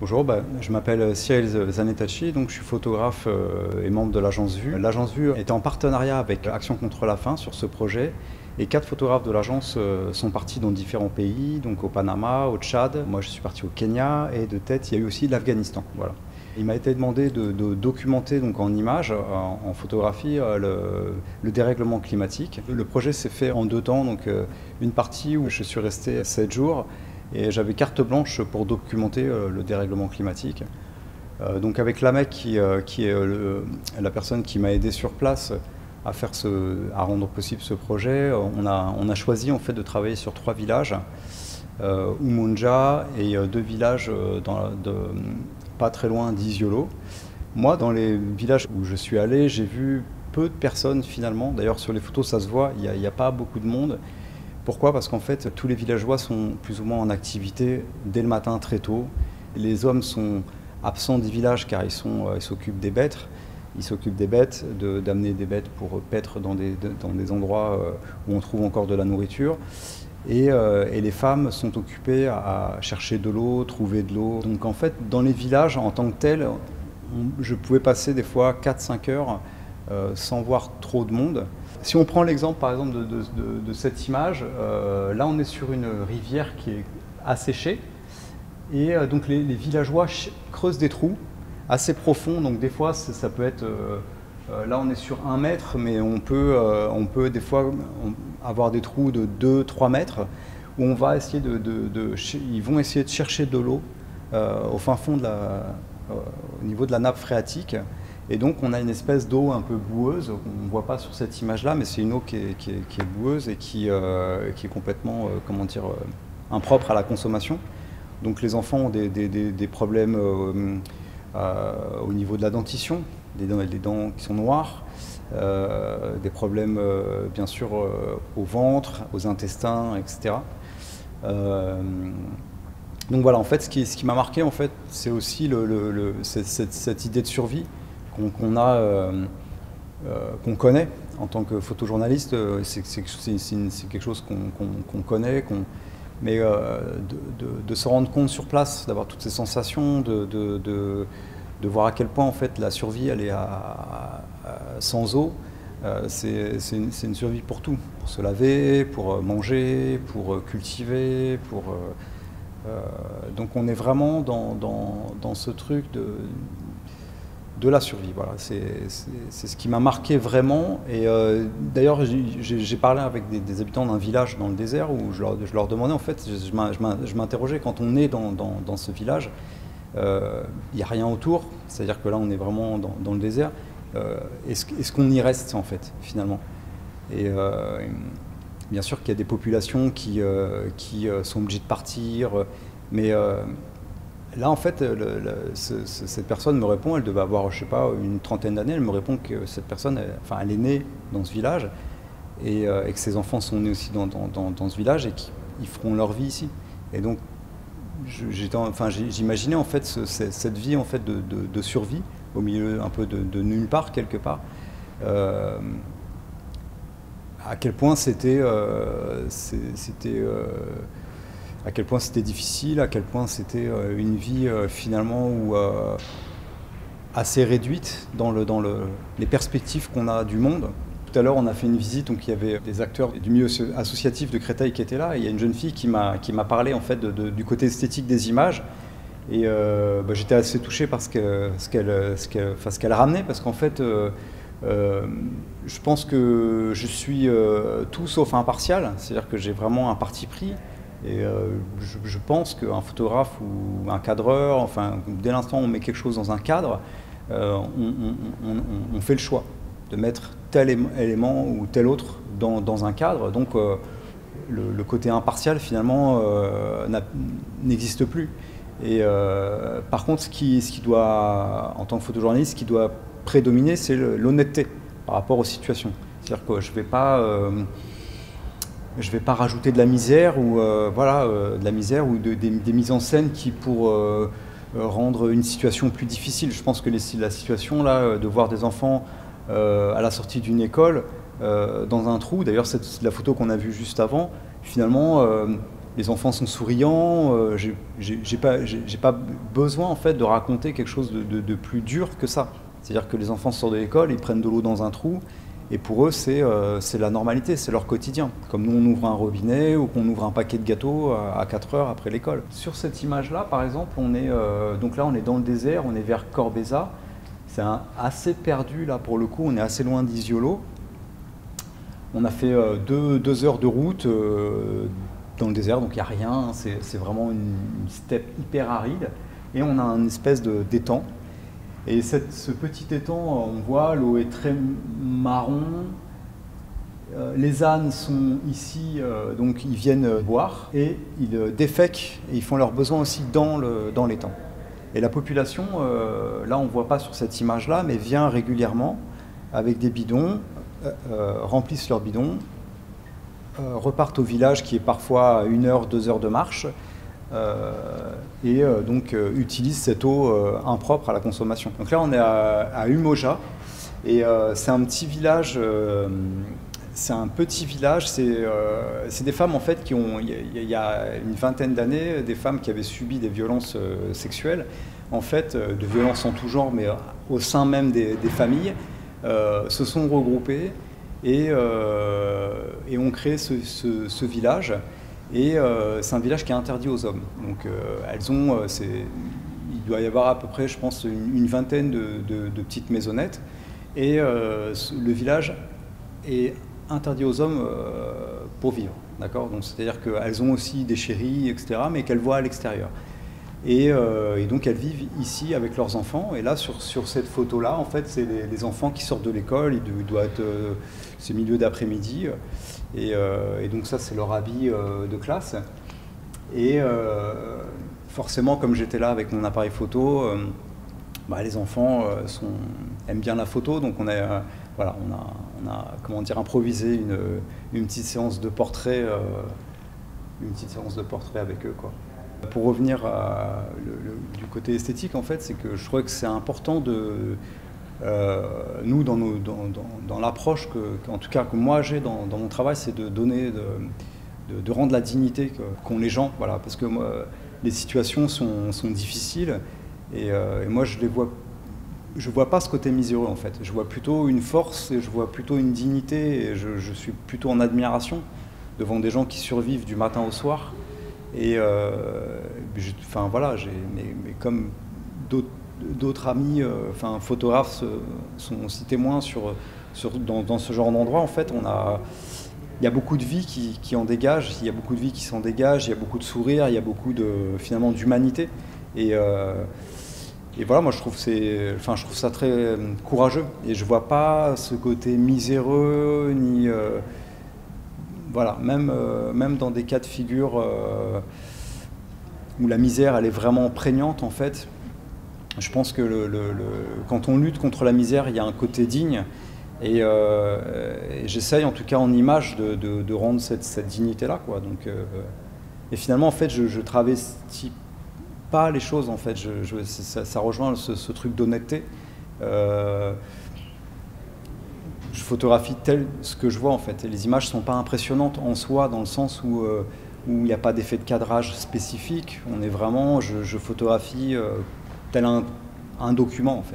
Bonjour, je m'appelle Cyril Zanetachi, donc je suis photographe et membre de l'agence Vue. L'agence Vue était en partenariat avec Action contre la faim sur ce projet et 4 photographes de l'agence sont partis dans différents pays, donc au Panama, au Tchad, moi je suis parti au Kenya et de tête il y a eu aussi l'Afghanistan. Voilà. Il m'a été demandé de documenter donc en images, en photographie, le dérèglement climatique. Le projet s'est fait en 2 temps, donc une partie où je suis resté 7 jours et j'avais carte blanche pour documenter le dérèglement climatique. Donc avec l'AMEC qui est la personne qui m'a aidé sur place à rendre possible ce projet, on a choisi en fait de travailler sur 3 villages, Umoja et 2 villages pas très loin d'Isiolo. Moi, dans les villages où je suis allé, j'ai vu peu de personnes finalement. D'ailleurs, sur les photos, ça se voit, il n'y a pas beaucoup de monde. Pourquoi? Parce qu'en fait, tous les villageois sont plus ou moins en activité dès le matin très tôt. Les hommes sont absents des villages car ils s'occupent des bêtes. Ils s'occupent des bêtes, d'amener des bêtes pour paître dans des endroits où on trouve encore de la nourriture. Et les femmes sont occupées à chercher de l'eau, trouver de l'eau. Donc en fait, dans les villages, en tant que tel, je pouvais passer des fois 4-5 heures sans voir trop de monde. Si on prend l'exemple par exemple de cette image, là on est sur une rivière qui est asséchée et donc les villageois creusent des trous assez profonds, donc des fois ça peut être, là on est sur 1 mètre, mais on peut des fois avoir des trous de 2-3 mètres où on va essayer ils vont essayer de chercher de l'eau au fin fond au niveau de la nappe phréatique. Et donc on a une espèce d'eau un peu boueuse, on ne voit pas sur cette image-là, mais c'est une eau qui est boueuse et qui est complètement impropre à la consommation. Donc les enfants ont des problèmes au niveau de la dentition, les dents qui sont noires, des problèmes bien sûr au ventre, aux intestins, etc. Donc voilà, en fait ce qui m'a marqué en fait, c'est aussi cette idée de survie qu'on connaît en tant que photojournaliste. C'est quelque chose qu'on connaît, mais de se rendre compte sur place, d'avoir toutes ces sensations, de voir à quel point en fait la survie elle est sans eau, c'est une survie pour tout, pour se laver, pour manger, pour cultiver, donc on est vraiment dans ce truc de la survie. Voilà, c'est ce qui m'a marqué vraiment. Et d'ailleurs, j'ai parlé avec des habitants d'un village dans le désert où je leur demandais, en fait, je m'interrogeais, quand on est dans ce village, il n'y a rien autour, c'est-à-dire que là on est vraiment dans le désert, est-ce qu'on y reste en fait, finalement? Et bien sûr qu'il y a des populations qui sont obligées de partir, mais là, en fait, cette personne me répond, elle devait avoir, je sais pas, une trentaine d'années, elle me répond que cette personne, elle est née dans ce village et que ses enfants sont nés aussi dans ce village et qu'ils feront leur vie ici. Et donc, j'imaginais en fait cette vie en fait de survie au milieu un peu de nulle part, quelque part. À quel point c'était difficile, à quel point c'était une vie finalement assez réduite dans les perspectives qu'on a du monde. Tout à l'heure, on a fait une visite, donc il y avait des acteurs du milieu associatif de Créteil qui étaient là, et il y a une jeune fille qui m'a parlé en fait du côté esthétique des images, et j'étais assez touché par ce qu'elle ramenait, parce qu'en fait, je pense que je suis tout sauf impartial, c'est-à-dire que j'ai vraiment un parti pris. Et je pense qu'un photographe ou un cadreur, enfin, dès l'instant où on met quelque chose dans un cadre, on fait le choix de mettre tel élément ou tel autre dans un cadre. Donc le côté impartial finalement n'existe plus. Et par contre, ce qui doit, en tant que photojournaliste, ce qui doit prédominer, c'est l'honnêteté par rapport aux situations. C'est-à-dire que je ne vais pas rajouter de la misère ou de la misère ou des mises en scène qui pour rendre une situation plus difficile. Je pense que la situation là de voir des enfants à la sortie d'une école dans un trou, d'ailleurs c'est la photo qu'on a vue juste avant, finalement Les enfants sont souriants, j'ai pas besoin en fait de raconter quelque chose de plus dur que ça. C'est-à-dire que les enfants sortent de l'école, ils prennent de l'eau dans un trou, et pour eux c'est la normalité, c'est leur quotidien. Comme nous on ouvre un robinet ou qu'on ouvre un paquet de gâteaux à 4 heures après l'école. Sur cette image-là par exemple, donc là on est dans le désert, on est vers Corbeza. C'est assez perdu là pour le coup, on est assez loin d'Isiolo. On a fait 2 heures de route dans le désert, donc il n'y a rien, c'est vraiment une steppe hyper aride. Et on a une espèce d'étang. Et ce petit étang, on voit, l'eau est très marron. Les ânes sont ici, donc ils viennent boire et ils défèquent et ils font leurs besoins aussi dans l'étang. Et la population, là on ne voit pas sur cette image-là, mais vient régulièrement avec des bidons, remplissent leurs bidons, repartent au village qui est parfois à 1 heure, 2 heures de marche, et donc utilisent cette eau impropre à la consommation. Donc là on est à Umoja, et c'est un petit village, c'est des femmes en fait il y a une vingtaine d'années, des femmes qui avaient subi des violences sexuelles, en fait, de violences en tout genre, mais au sein même des familles, se sont regroupées et ont créé ce village. Et c'est un village qui est interdit aux hommes. Donc il doit y avoir à peu près, je pense, une vingtaine de petites maisonnettes. Et le village est interdit aux hommes pour vivre. D'accord ? Donc c'est-à-dire qu'elles ont aussi des chéris, etc., mais qu'elles voient à l'extérieur. Et donc elles vivent ici avec leurs enfants. Et là, sur cette photo-là, en fait, c'est les enfants qui sortent de l'école. Il doit être c'est milieu d'après-midi. Et donc ça, c'est leur habit de classe. Et forcément, comme j'étais là avec mon appareil photo, les enfants aiment bien la photo. Donc on a comment dire, improvisé une petite séance de portrait, avec eux, quoi. Pour revenir du côté esthétique, en fait, c'est que je trouvais que c'est important nous, dans l'approche en tout cas que moi j'ai dans mon travail, c'est de donner, de rendre la dignité qu'ont les gens, voilà, parce que moi, les situations sont difficiles et moi je vois pas ce côté miséreux en fait, je vois plutôt une force et je vois plutôt une dignité et je suis plutôt en admiration devant des gens qui survivent du matin au soir. Et mais comme d'autres amis, photographes sont aussi témoins dans ce genre d'endroit, en fait, il y a beaucoup de vie qui en dégage, il y a beaucoup de vie qui s'en dégage, il y a beaucoup de sourires, il y a beaucoup finalement d'humanité. Et voilà, moi je trouve ça très courageux et je vois pas ce côté miséreux ni voilà, même dans des cas de figure où la misère elle est vraiment prégnante en fait, je pense que quand on lutte contre la misère, il y a un côté digne et j'essaye en tout cas en image de rendre cette dignité-là, quoi. Donc, et finalement en fait je travestis pas les choses en fait, ça rejoint ce truc d'honnêteté. Je photographie ce que je vois en fait. Et les images ne sont pas impressionnantes en soi dans le sens où il n'y a pas d'effet de cadrage spécifique. On est vraiment, je photographie tel un document en fait.